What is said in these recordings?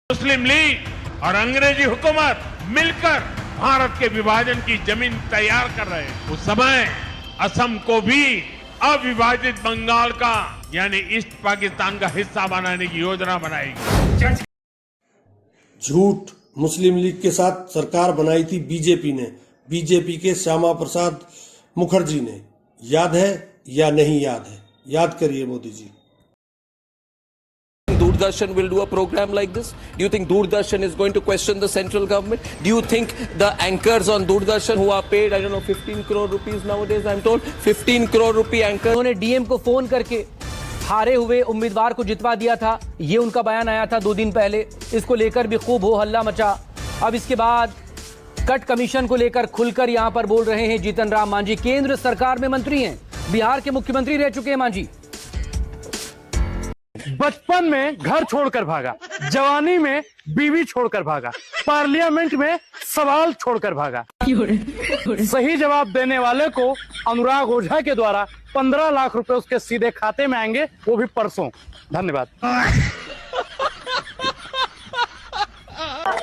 मुस्लिम league और अंग्रेजी हुकूमत मिलकर भारत के विभाजन की जमीन तैयार कर रहे हैं। उस समय असम को भी अविभाजित बंगाल का यानी ईस्ट पाकिस्तान का हिस्सा बनाने की योजना बनाएगी। झूठ। मुस्लिम लीग के साथ सरकार बनाई थी बीजेपी ने, बीजेपी के श्यामा प्रसाद मुखर्जी ने। याद है या नहीं याद है? याद करिए Modi ji. Doordarshan will do a program like this? Do you think Doordarshan is going to question the central government? Do you think the anchors on Doordarshan who are paid, I don't know, 15 crore rupees nowadays, I'm told, 15 crore rupee anchor? उन्होंने DM को phone करके हारे हुए उम्मीदवार को जितवा दिया था, ये उनका बयान आया था 2 दिन पहले। इसको लेकर भी खूब हो हल्ला मचा। अब इसके बाद कट कमीशन को लेकर खुलकर यहां पर बोल रहे हैं जीतन राम मांझी। केंद्र सरकार में मंत्री हैं, बिहार के मुख्यमंत्री रह चुके हैं मांझी। बचपन में घर छोड़कर भागा, जवानी में बीवी छोड़कर भागा, पार्लियामेंट में सवाल छोड़कर भागा। सही जवाब देने वाले को अनुराग ओझा के द्वारा 15 लाख रुपए उसके सीधे खाते में आएंगे, वो भी परसों। धन्यवाद।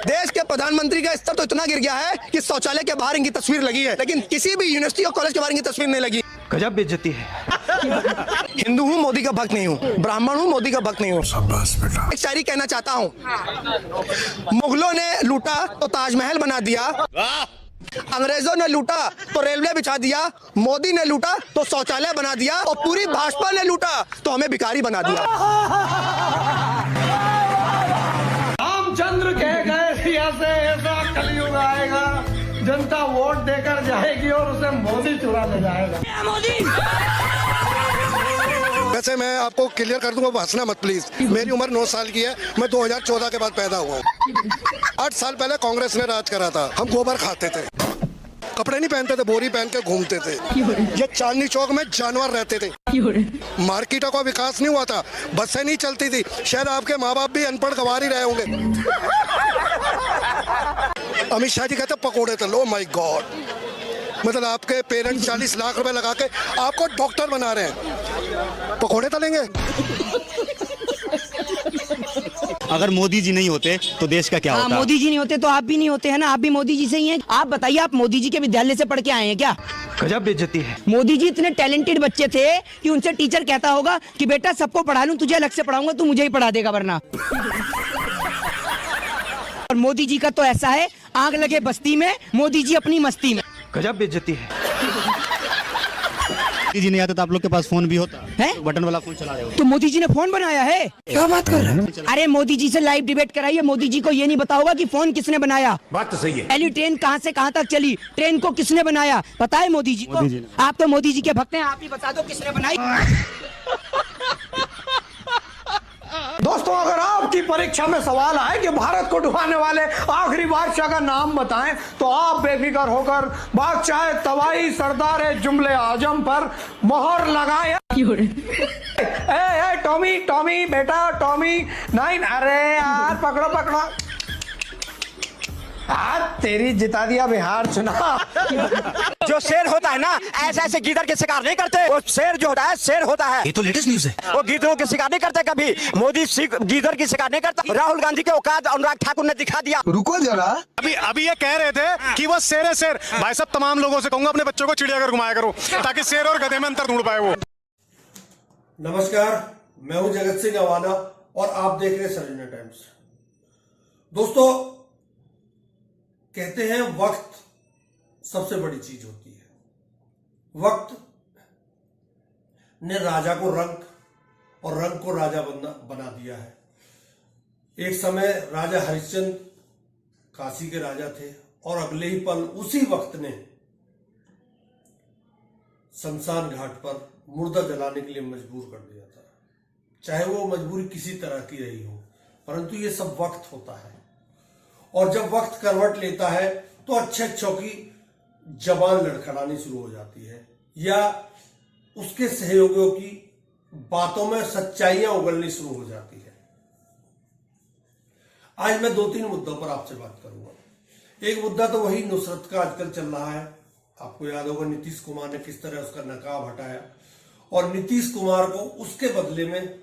देश के प्रधानमंत्री का स्तर तो इतना गिर गया है कि शौचालय के बाहर इनकी तस्वीर लगी है, लेकिन किसी भी यूनिवर्सिटी और कॉलेज के बाहर इनकी तस्वीर नहीं लगी। गजब बेइज्जती है। हिंदू हूँ, मोदी का भक्त नहीं हूँ। ब्राह्मण हूँ, मोदी का भक्त नहीं हूँ। एक शायरी कहना चाहता हूँ। मुगलों ने लूटा तो ताजमहल बना दिया, अंग्रेजों ने लूटा तो रेलवे बिछा दिया, मोदी ने लूटा तो शौचालय बना दिया, और पूरी भाजपा ने लूटा तो हमें भिखारी बना दिया। रामचंद्र कह गए ऐसे ऐसा कलयुग आएगा, जनता वोट देकर जाएगी और उसे मोदी चुरा ले जाएगा। वैसे मैं आपको क्लियर कर दूंगा, हंसना मत प्लीज। मेरी उम्र 9 साल की है, मैं 2014 के बाद पैदा हुआ हूँ। 8 साल पहले कांग्रेस ने राज करा था। हम गोबर खाते थे, कपड़े नहीं पहनते थे, बोरी पहन के घूमते थे। ये चांदनी चौक में जानवर रहते थे। मार्केटों का विकास नहीं हुआ था, बसें नहीं चलती थी। शायद आपके माँ बाप भी अनपढ़ गंवार ही रहे होंगे। अमित शाह जी कहते पकोड़े तल। ओ माय गॉड, मतलब आपके पेरेंट्स 40 लाख रुपए लगा के आपको डॉक्टर बना रहे हैं, पकोड़े तलेंगे? अगर मोदी जी नहीं होते तो देश का क्या होता? मोदी जी नहीं होते तो आप भी नहीं होते, है ना? आप भी मोदी जी से ही हैं। आप बताइए, आप मोदी जी के विद्यालय से पढ़ के आए हैं क्या? गजब बेइज्जती है। मोदी जी इतने टैलेंटेड बच्चे थे कि उनसे टीचर कहता होगा कि बेटा सबको पढ़ा लूं, तुझे अलग से पढ़ाऊंगा, तू मुझे ही पढ़ा देगा वरना। और मोदी जी का तो ऐसा है, आग लगे बस्ती में, मोदी जी अपनी मस्ती में। गजब बेइज्जती है। मोदी जी नहीं आते तो आप लोग के पास फोन भी होता है? तो बटन वाला फोन चला रहे हो तो मोदी जी ने फोन बनाया है? क्या बात कर रहे हैं? अरे मोदी जी से लाइव डिबेट कराइए। मोदी जी को ये नहीं पता होगा कि फोन किसने बनाया। बात तो सही है। पहली ट्रेन कहाँ से कहाँ तक चली, ट्रेन को किसने बनाया, पता है मोदी जी को? आप तो मोदी जी के भक्त हैं, आप ही बता दो किसने बनाई। दोस्तों, अगर आपकी परीक्षा में सवाल आए कि भारत को डुबाने वाले आखिरी बादशाह का नाम बताएं, तो आप बेफिक्र होकर बादशाह तवाई सरदार जुमले आजम पर मोहर लगाएं। ए टॉमी, टॉमी बेटा, टॉमी 9। अरे यार पकड़ो पकड़ो, तेरी जिता दिया बिहार चुनाव। जो शेर होता है ना, ऐसे ऐसे गीदड़ के शिकार नहीं करते। वो शेर जो होता है, शेर होता है। ये तो लेटेस्ट न्यूज है। वो गीदड़ों के शिकार नहीं करते कभी। मोदी गीदड़ की शिकार नहीं करता। राहुल गांधी के औकात अनुराग ठाकुर ने दिखा दिया। रुको जरा, अभी ये कह रहे थे कि वो शेर है शेर। भाई साहब, तमाम लोगों से कहूंगा अपने बच्चों को चिड़ियाघर घुमाया करो, ताकि शेर और गधे में अंतर ढूंढ पाए वो। नमस्कार, मैं हूं जगत सिंह अवाना और आप देख रहे हैं सर्जना टाइम्स। दोस्तों, कहते हैं वक्त सबसे बड़ी चीज होती है। वक्त ने राजा को रंग और रंग को राजा बना दिया है। एक समय राजा हरिश्चंद्र काशी के राजा थे और अगले ही पल उसी वक्त ने शमशान घाट पर मुर्दा जलाने के लिए मजबूर कर दिया था। चाहे वो मजबूरी किसी तरह की रही हो, परंतु ये सब वक्त होता है। और जब वक्त करवट लेता है तो अच्छे अच्छों की जबान लड़खड़ानी शुरू हो जाती है, या उसके सहयोगियों की बातों में सच्चाइयां उगलनी शुरू हो जाती है। आज मैं 2-3 मुद्दों पर आपसे बात करूंगा। एक मुद्दा तो वही नुसरत का आजकल चल रहा है। आपको याद होगा नीतीश कुमार ने किस तरह उसका नकाब हटाया, और नीतीश कुमार को उसके बदले में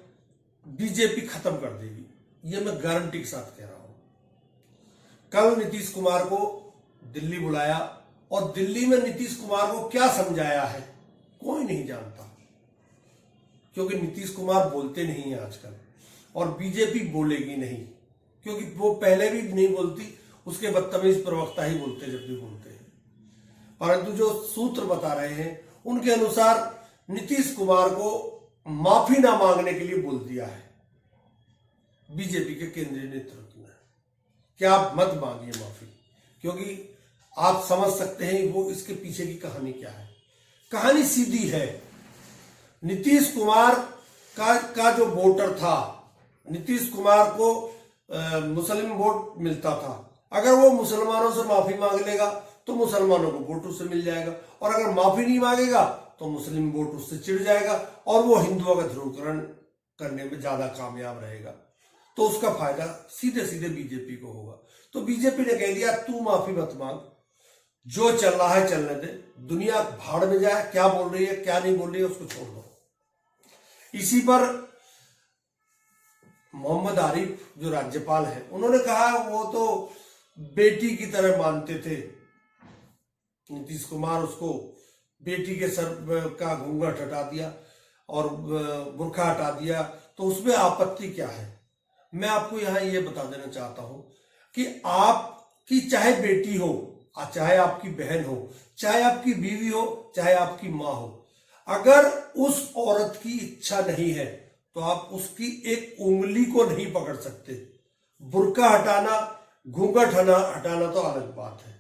बीजेपी खत्म कर देगी, ये मैं गारंटी के साथ कह रहा हूं। कल नीतीश कुमार को दिल्ली बुलाया और दिल्ली में नीतीश कुमार को क्या समझाया है कोई नहीं जानता, क्योंकि नीतीश कुमार बोलते नहीं है आजकल और बीजेपी बोलेगी नहीं, क्योंकि वो पहले भी नहीं बोलती, उसके बदतमीज प्रवक्ता ही बोलते जब भी बोलते हैं। परंतु जो सूत्र बता रहे हैं उनके अनुसार नीतीश कुमार को माफी ना मांगने के लिए बोल दिया है बीजेपी के केंद्रीय नेतृत्व ने कि आप मत मांगिए माफी, क्योंकि आप समझ सकते हैं वो इसके पीछे की कहानी क्या है। कहानी सीधी है। नीतीश कुमार का जो वोटर था, नीतीश कुमार को मुस्लिम वोट मिलता था, अगर वो मुसलमानों से माफी मांग लेगा तो मुसलमानों को वोट उससे मिल जाएगा, और अगर माफी नहीं मांगेगा तो मुस्लिम वोट उससे चिढ़ जाएगा और वो हिंदुओं का ध्रुवीकरण करने में ज्यादा कामयाब रहेगा, तो उसका फायदा सीधे सीधे बीजेपी को होगा। तो बीजेपी ने कह दिया तू माफी मत मांग, जो चल रहा है चलने दे, दुनिया भाड़ में जाए, क्या बोल रही है क्या नहीं बोल रही है उसको छोड़ दो। इसी पर मोहम्मद आरिफ जो राज्यपाल है उन्होंने कहा वो तो बेटी की तरह मानते थे नीतीश कुमार, उसको बेटी के सर का घूंघट हटा दिया और बुर्का हटा दिया, तो उसमें आपत्ति क्या है। मैं आपको यहां ये बता देना चाहता हूं कि आपकी चाहे बेटी हो, चाहे आपकी बहन हो, चाहे आपकी बीवी हो, चाहे आपकी माँ हो, अगर उस औरत की इच्छा नहीं है तो आप उसकी एक उंगली को नहीं पकड़ सकते। बुर्का हटाना, घूंघट हटाना तो अलग बात है,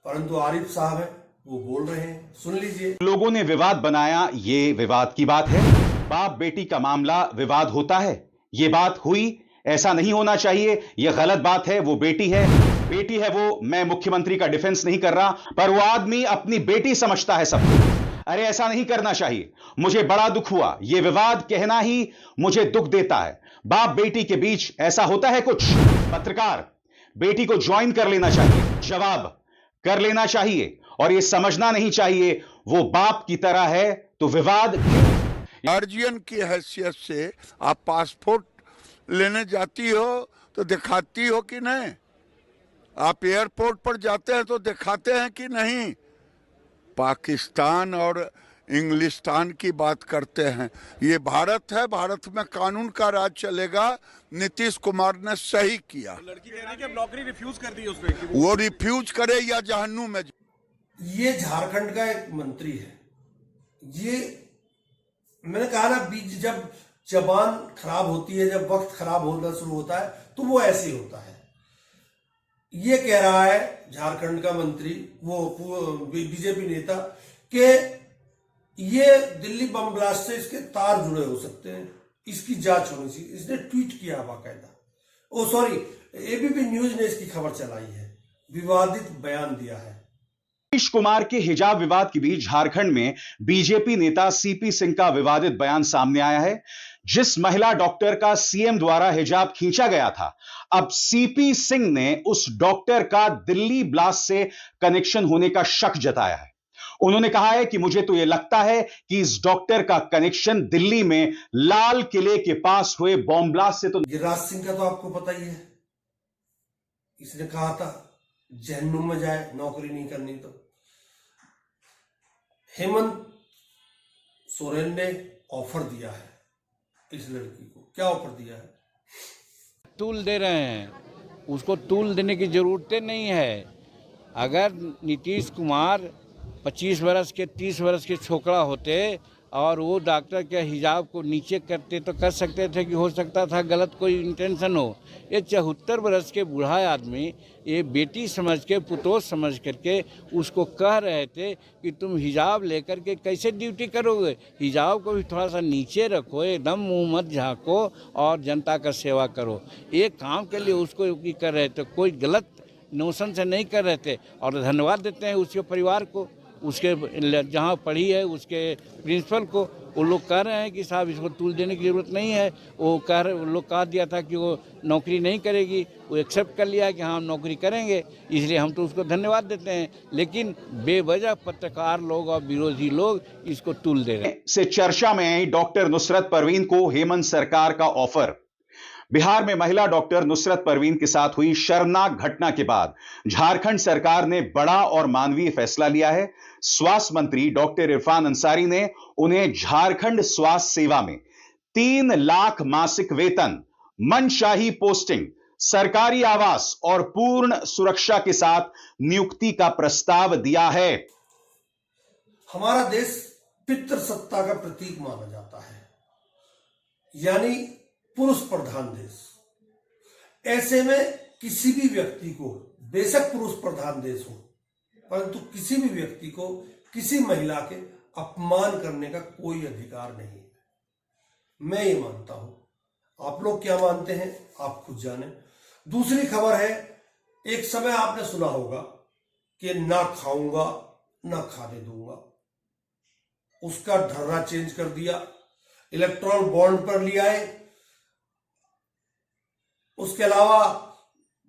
परंतु आरिफ साहब है वो बोल रहे हैं, सुन लीजिए। लोगों ने विवाद बनाया, ये विवाद की बात है। बाप बेटी का मामला विवाद होता है, ये बात हुई, ऐसा नहीं होना चाहिए, ये गलत बात है। वो बेटी है वो। मैं मुख्यमंत्री का डिफेंस नहीं कर रहा, पर वो आदमी अपनी बेटी समझता है सबको। अरे ऐसा नहीं करना चाहिए। मुझे बड़ा दुख हुआ, ये विवाद कहना ही मुझे दुख देता है। बाप बेटी के बीच ऐसा होता है कुछ। पत्रकार, बेटी को ज्वाइन कर लेना चाहिए, जवाब कर लेना चाहिए, और ये समझना नहीं चाहिए वो बाप की तरह है तो विवाद। गार्जियन की हैसियत से आप पासपोर्ट लेने जाती हो तो दिखाती हो कि नहीं? आप एयरपोर्ट पर जाते हैं तो दिखाते हैं कि नहीं? पाकिस्तान और इंग्लिस्तान की बात करते हैं। ये भारत है, भारत में कानून का राज चलेगा। नीतीश कुमार ने सही किया। लड़की कह रही है कि नौकरी रिफ्यूज कर दी उसने, वो रिफ्यूज करे या जहन्नुम में। ये झारखंड का एक मंत्री है। ये मैंने कहा ना, बीच जब जबान खराब होती है, जब वक्त खराब होना शुरू होता है तो वो ऐसे ही होता है। ये कह रहा है झारखंड का मंत्री, वो बीजेपी नेता, कि ये दिल्ली बम ब्लास्ट से इसके तार जुड़े हो सकते हैं, इसकी जांच होनी चाहिए। इसने ट्वीट किया बाकायदा। एबीपी न्यूज ने इसकी खबर चलाई है, विवादित बयान दिया है। नीतीश कुमार के हिजाब विवाद के बीच झारखंड में बीजेपी नेता सीपी सिंह का विवादित बयान सामने आया है। जिस महिला डॉक्टर का सीएम द्वारा हिजाब खींचा गया था, अब सीपी सिंह ने उस डॉक्टर का दिल्ली ब्लास्ट से कनेक्शन होने का शक जताया है। उन्होंने कहा है कि मुझे तो यह लगता है कि इस डॉक्टर का कनेक्शन दिल्ली में लाल किले के पास हुए बॉम्ब ब्लास्ट से तो। गिरिराज सिंह का तो आपको पता ही है, इसने कहा था जहन्नुम में जाए नौकरी नहीं करनी तो। हेमंत सोरेन ने ऑफर दिया है इस लड़की को। क्या ऑफर दिया है? टूल दे रहे हैं, उसको टूल देने की जरूरत नहीं है। अगर नीतीश कुमार 25 वर्ष के 30 वर्ष के छोकरा होते और वो डॉक्टर के हिजाब को नीचे करते तो कर सकते थे कि हो सकता था गलत कोई इंटेंशन हो। ये 74 वर्ष के बूढ़ा आदमी ये बेटी समझ के, पुतोह समझ करके उसको कह रहे थे कि तुम हिजाब लेकर के कैसे ड्यूटी करोगे, हिजाब को भी थोड़ा सा नीचे रखो, एकदम मुँह मत झाँको और जनता का सेवा करो। एक काम के लिए उसको कर रहे थे, कोई गलत नोशन से नहीं कर रहे थे। और धन्यवाद देते हैं उसके परिवार को, उसके जहाँ पढ़ी है उसके प्रिंसिपल को। वो लोग कह रहे हैं कि साहब इसको टूल देने की ज़रूरत नहीं है। वो लोग कह दिया था कि वो नौकरी नहीं करेगी, वो एक्सेप्ट कर लिया कि हाँ हम नौकरी करेंगे, इसलिए हम तो उसको धन्यवाद देते हैं। लेकिन बेवजह पत्रकार लोग और विरोधी लोग इसको टूल दे रहे हैं। से चर्चा में आई डॉक्टर नुसरत परवीन को हेमंत सरकार का ऑफर। बिहार में महिला डॉक्टर नुसरत परवीन के साथ हुई शर्मनाक घटना के बाद झारखंड सरकार ने बड़ा और मानवीय फैसला लिया है। स्वास्थ्य मंत्री डॉक्टर इरफान अंसारी ने उन्हें झारखंड स्वास्थ्य सेवा में 3 लाख मासिक वेतन, मनशाही पोस्टिंग, सरकारी आवास और पूर्ण सुरक्षा के साथ नियुक्ति का प्रस्ताव दिया है। हमारा देश पितृसत्ता का प्रतीक माना जाता है, यानी पुरुष प्रधान देश। ऐसे में किसी भी व्यक्ति को, बेशक पुरुष प्रधान देश हो, परंतु किसी भी व्यक्ति को किसी महिला के अपमान करने का कोई अधिकार नहीं है। मैं ये मानता हूं। आप लोग क्या मानते हैं आप खुद जाने। दूसरी खबर है, एक समय आपने सुना होगा कि ना खाऊंगा ना खाने दूंगा। उसका ढर्रा चेंज कर दिया, इलेक्ट्रॉल बॉन्ड पर लिया है। उसके अलावा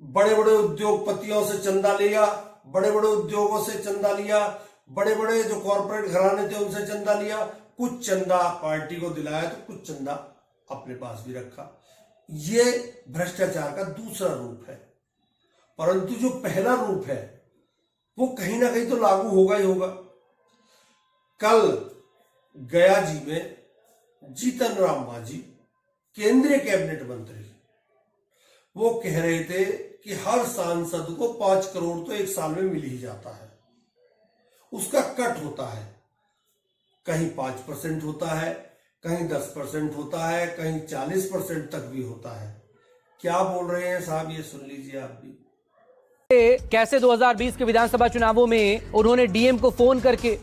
बड़े बड़े उद्योगपतियों से चंदा लिया, बड़े बड़े उद्योगों से चंदा लिया, बड़े बड़े जो कॉर्पोरेट घराने थे उनसे चंदा लिया। कुछ चंदा पार्टी को दिलाया तो कुछ चंदा अपने पास भी रखा। ये भ्रष्टाचार का दूसरा रूप है। परंतु जो पहला रूप है वो कहीं ना कहीं तो लागू होगा ही होगा। कल गया जी में जीतन राम मांझी, केंद्रीय कैबिनेट मंत्री, वो कह रहे थे कि हर सांसद को 5 करोड़ तो एक साल में मिल ही जाता है। उसका कट होता है, कहीं 5% होता है, कहीं 10% होता है, कहीं 40% तक भी होता है। क्या बोल रहे हैं साहब, ये सुन लीजिए आप भी। कैसे 2020 के विधानसभा चुनावों में उन्होंने डीएम को फोन करके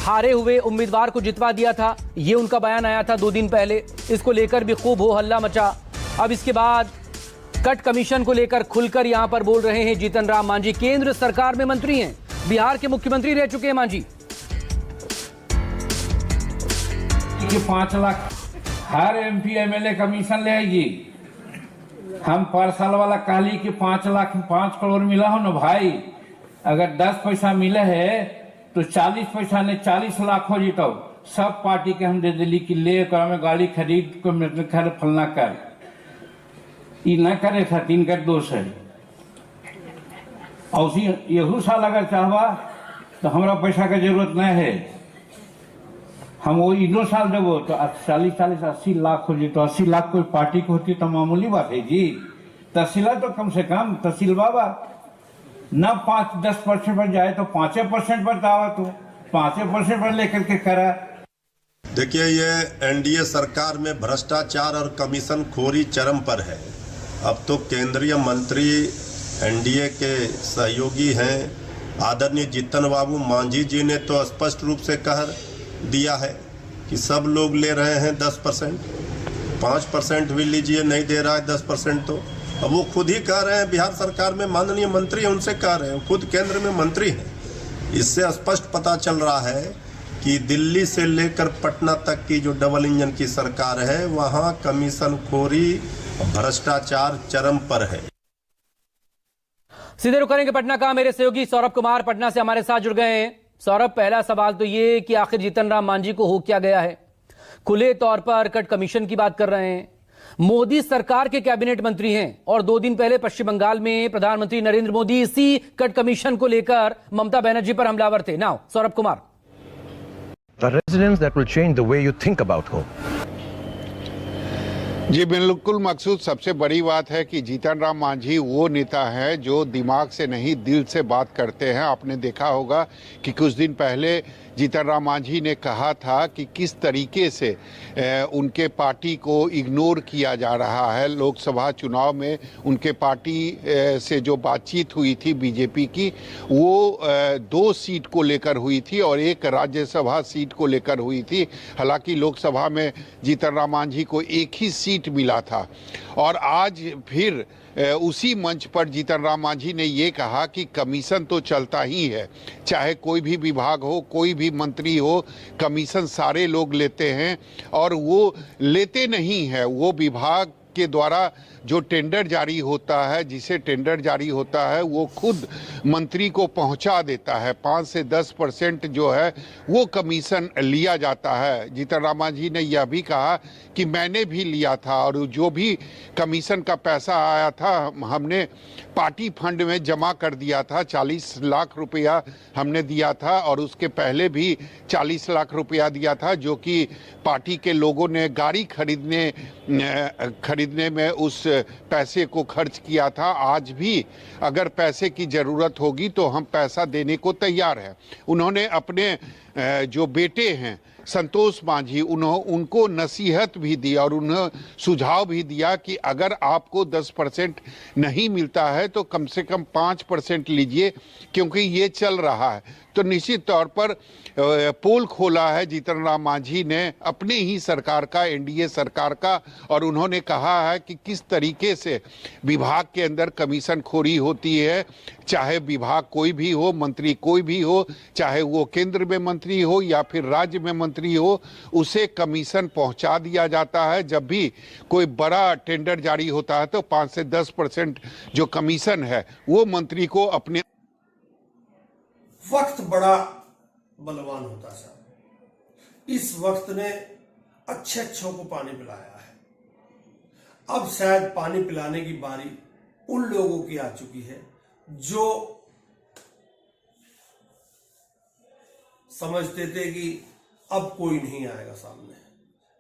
हारे हुए उम्मीदवार को जितवा दिया था, ये उनका बयान आया था 2 दिन पहले। इसको लेकर भी खूब हो हल्ला मचा। अब इसके बाद कट कमीशन को लेकर खुलकर यहां पर बोल रहे हैं जीतन राम मांझी। केंद्र सरकार में मंत्री हैं, बिहार के मुख्यमंत्री रह चुके हैं मांझी। 5 लाख हर एमपी एमएलए कमीशन लेगी। हम पर साल वाला काली के 5 लाख 5 करोड़ मिला हो ना भाई। अगर 10 पैसा मिले है तो 40 पैसा ने 40 लाख हो जीतो। सब पार्टी के हम दे दिली कि ले कर में गाड़ी खरीद को खर फलना कर। ये न करे था, 3 का दोष है। और यहू साल अगर चाहवा तो हमारा पैसा का जरूरत नहीं है। हम वो इनो साल देवो तो 40-80 लाख हो जी। तो 80 लाख कोई पार्टी को होती तो मामूली बात है जी। तहसीला तो कम से कम तहसील बाबा न 5-10% पर जाए तो 5% पर दावा, तो 5% पर लेकर के करा। देखिए, ये एनडीए सरकार में भ्रष्टाचार और कमीशन खोरी चरम पर है। अब तो केंद्रीय मंत्री एनडीए के सहयोगी हैं आदरणीय जीतन बाबू मांझी जी ने तो स्पष्ट रूप से कह दिया है कि सब लोग ले रहे हैं 10%, 5% भी लीजिए, नहीं दे रहा है 10%। तो अब वो खुद ही कह रहे हैं, बिहार सरकार में माननीय मंत्री हैं उनसे कह रहे हैं, खुद केंद्र में मंत्री हैं। इससे स्पष्ट पता चल रहा है कि दिल्ली से लेकर पटना तक की जो डबल इंजन की सरकार है वहाँ कमीशन खोरी भ्रष्टाचार चरम पर है। सीधे रुक करेंगे पटना का। मेरे सहयोगी सौरभ कुमार पटना से हमारे साथ जुड़ गए हैं। सौरभ, पहला सवाल तो ये कि आखिर जीतन राम मांझी को हो क्या गया है? खुले तौर पर कट कमीशन की बात कर रहे हैं, मोदी सरकार के कैबिनेट मंत्री हैं और 2 दिन पहले पश्चिम बंगाल में प्रधानमंत्री नरेंद्र मोदी इसी कट कमीशन को लेकर ममता बनर्जी पर हमलावर थे। Now Saurabh Kumar. A residence that will change the way you think about home. जी बिल्कुल मकसूद, सबसे बड़ी बात है कि जीतन राम मांझी वो नेता है जो दिमाग से नहीं दिल से बात करते हैं। आपने देखा होगा कि कुछ दिन पहले जीतन राम मांझी ने कहा था कि किस तरीके से उनके पार्टी को इग्नोर किया जा रहा है। लोकसभा चुनाव में उनके पार्टी से जो बातचीत हुई थी बीजेपी की, वो 2 सीट को लेकर हुई थी और 1 राज्यसभा सीट को लेकर हुई थी। हालांकि लोकसभा में जीतन राम मांझी को 1 ही सीट मिला था। और आज फिर उसी मंच पर जीतन राम मांझी ने ये कहा कि कमीशन तो चलता ही है, चाहे कोई भी विभाग हो, कोई भी मंत्री हो, कमीशन सारे लोग लेते हैं। और वो लेते नहीं है, वो विभाग के द्वारा जो टेंडर जारी होता है, जिसे टेंडर जारी होता है वो खुद मंत्री को पहुंचा देता है। 5 से 10% जो है वो कमीशन लिया जाता है। जीतन राम मांझी ने यह भी कहा कि मैंने भी लिया था और जो भी कमीशन का पैसा आया था हमने पार्टी फंड में जमा कर दिया था। 40 लाख रुपया हमने दिया था और उसके पहले भी 40 लाख रुपया दिया था, जो कि पार्टी के लोगों ने गाड़ी खरीदने में उस पैसे को खर्च किया था। आज भी अगर पैसे की ज़रूरत होगी तो हम पैसा देने को तैयार हैं। उन्होंने अपने जो बेटे हैं संतोष मांझी, उनको नसीहत भी दी और उन्हें सुझाव भी दिया कि अगर आपको 10% नहीं मिलता है तो कम से कम 5% लीजिए, क्योंकि ये चल रहा है। तो निश्चित तौर पर पोल खोला है जीतन राम मांझी ने अपने ही सरकार का, एनडीए सरकार का, और उन्होंने कहा है कि किस तरीके से विभाग के अंदर कमीशन खोरी होती है। चाहे विभाग कोई भी हो, मंत्री कोई भी हो, चाहे वो केंद्र में मंत्री हो या फिर राज्य में मंत्री हो, उसे कमीशन पहुंचा दिया जाता है। जब भी कोई बड़ा टेंडर जारी होता है तो 5 से 10% जो कमीशन है वो मंत्री को अपने वक्त बड़ा बलवान होता है। इस वक्त ने अच्छे अच्छों को पानी पिलाया है। अब शायद पानी पिलाने की बारी उन लोगों की आ चुकी है जो समझते थे कि अब कोई नहीं आएगा सामने।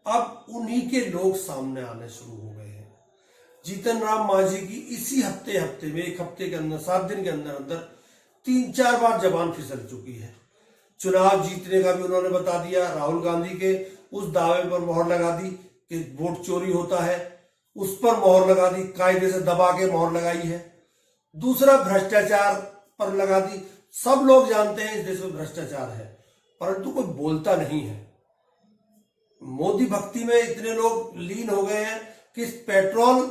अब उन्हीं के लोग सामने आने शुरू हो गए हैं। जीतन राम मांझी की इसी हफ्ते में, एक हफ्ते के अंदर, 7 दिन के अंदर 3-4 बार जबान फिसल चुकी है। चुनाव जीतने का भी उन्होंने बता दिया। राहुल गांधी के उस दावे पर मोहर लगा दी कि वोट चोरी होता है, उस पर मोहर लगा दी, कायदे से दबा के मोहर लगाई है। दूसरा, भ्रष्टाचार पर लगा दी। सब लोग जानते हैं इस देश में भ्रष्टाचार है, परंतु कोई बोलता नहीं है। मोदी भक्ति में इतने लोग लीन हो गए हैं कि पेट्रोल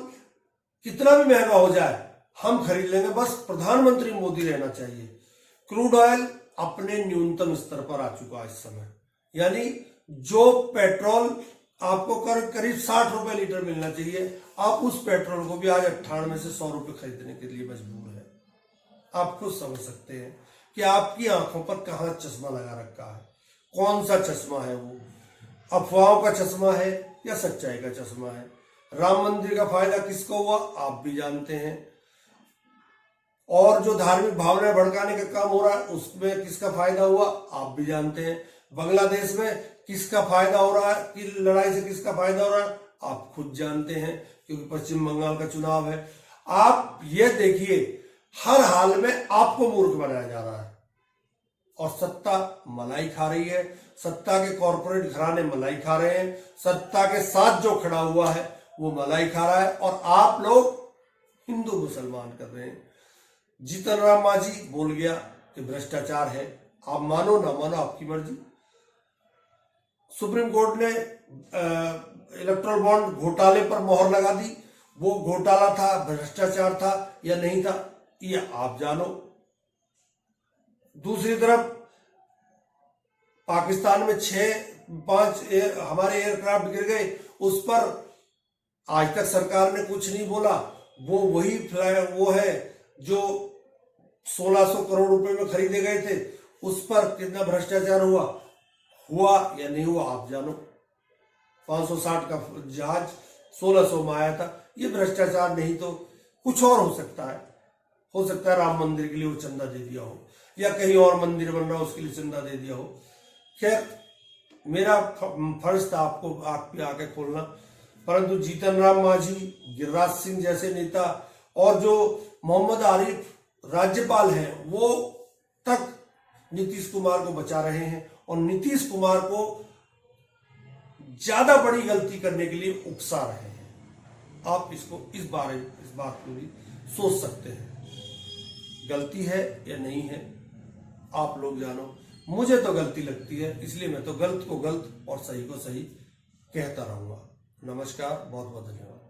कितना भी महंगा हो जाए हम खरीद लेंगे, बस प्रधानमंत्री मोदी रहना चाहिए। क्रूड ऑयल अपने न्यूनतम स्तर पर आ चुका है इस समय, यानी जो पेट्रोल आपको करीब 60 रुपए लीटर मिलना चाहिए, आप उस पेट्रोल को भी आज 98 से 100 रुपए खरीदने के लिए मजबूर है। आप खुद समझ सकते हैं कि आपकी आंखों पर कहां चश्मा लगा रखा है, कौन सा चश्मा है वो, अफवाहों का चश्मा है या सच्चाई का चश्मा है। राम मंदिर का फायदा किसको हुआ आप भी जानते हैं, और जो धार्मिक भावनाएं भड़काने का काम हो रहा है उसमें किसका फायदा हुआ आप भी जानते हैं। बांग्लादेश में किसका फायदा हो रहा है, कि लड़ाई से किसका फायदा हो रहा है आप खुद जानते हैं, क्योंकि पश्चिम बंगाल का चुनाव है। आप ये देखिए, हर हाल में आपको मूर्ख बनाया जा रहा है और सत्ता मलाई खा रही है। सत्ता के कॉर्पोरेट घराने मलाई खा रहे हैं, सत्ता के साथ जो खड़ा हुआ है वो मलाई खा रहा है, और आप लोग हिंदू मुसलमान कर रहे हैं। जीतन राम मांझी बोल गया कि भ्रष्टाचार है, आप मानो ना मानो आपकी मर्जी। सुप्रीम कोर्ट ने इलेक्ट्रल बॉन्ड घोटाले पर मोहर लगा दी, वो घोटाला था, भ्रष्टाचार था या नहीं था ये आप जानो। दूसरी तरफ पाकिस्तान में 5 हमारे एयरक्राफ्ट गिर गए, उस पर आज तक सरकार ने कुछ नहीं बोला। वो वही वो है जो 1600 करोड़ रुपए में खरीदे गए थे, उस पर कितना भ्रष्टाचार हुआ या नहीं हुआ आप जानो। 560 का जहाज 1600 में आया था, ये भ्रष्टाचार नहीं तो कुछ और हो सकता है। हो सकता है राम मंदिर के लिए वो चंदा दे दिया हो, या कहीं और मंदिर बन रहा हो उसके लिए चंदा दे दिया हो। खैर, मेरा फर्ज था आपको आके खोलना, परंतु जीतन राम मांझी, गिरिराज सिंह जैसे नेता और जो मोहम्मद आरिफ राज्यपाल हैं वो तक नीतीश कुमार को बचा रहे हैं और नीतीश कुमार को ज्यादा बड़ी गलती करने के लिए उकसा रहे हैं। आप इस बात को भी सोच सकते हैं, गलती है या नहीं है आप लोग जानो। मुझे तो गलती लगती है, इसलिए मैं तो गलत को गलत और सही को सही कहता रहूंगा। नमस्कार, बहुत बहुत धन्यवाद।